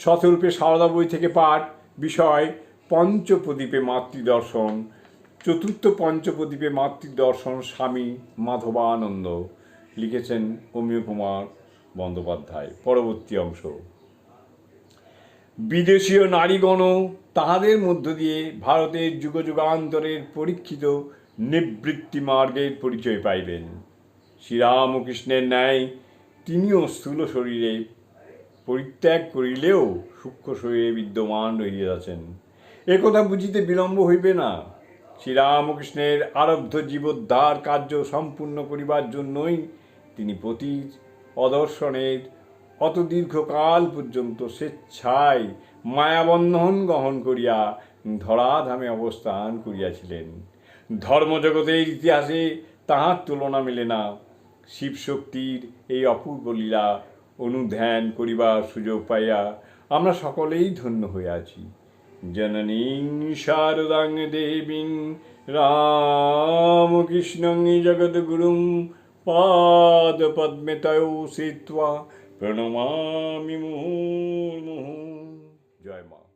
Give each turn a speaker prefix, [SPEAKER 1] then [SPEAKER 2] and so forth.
[SPEAKER 1] শতরূপে সারদা বই থেকে পাঠ। বিষয় পঞ্চপ্রদীপে মাতৃদর্শন। চতুর্থ পঞ্চপ্রদীপে মাতৃদর্শন স্বামী মাধবানন্দ। লিখেছেন অমিয় কুমার বন্দ্যোপাধ্যায়। পরবর্তী অংশ। বিদেশীয় নারীগণও তাহাদের মধ্য দিয়ে ভারতের যুগযুগান্তরের পরীক্ষিত নিবৃত্তি মার্গের পরিচয় পাইবেন। শ্রীরামকৃষ্ণের ন্যায় তিনিও স্থূল শরীরে পরিত্যাগ করিলেও সূক্ষ্ম শরীরে বিদ্যমান রহিয়াছেন। একথা বুঝিতে বিলম্ব হইবে না। শ্রীরামকৃষ্ণের আরব্ধ জীবোদ্ধার কার্য সম্পূর্ণ করিবার জন্যই তিনি পতির অদর্শনের অত দীর্ঘকাল পর্যন্ত স্বেচ্ছায় মায়াবন্ধন গ্রহণ করিয়া ধরাধামে অবস্থান করিয়াছিলেন। ধর্মজগতের ইতিহাসে তাহার তুলনা মেলে না। শিবশক্তির এই অপূর্ব লীলা অনুধ্যান করিবার সুযোগ পাইয়া আমরা সকলেই ধন্য হইয়াছি। জননীং শারদাং দেবীং রামকৃষ্ণং জগদ্গুরুং পাদপদ্মে তয়ো শ্রিত্বা প্রণমামি মুহুর্মুহুঃ। জয় মা।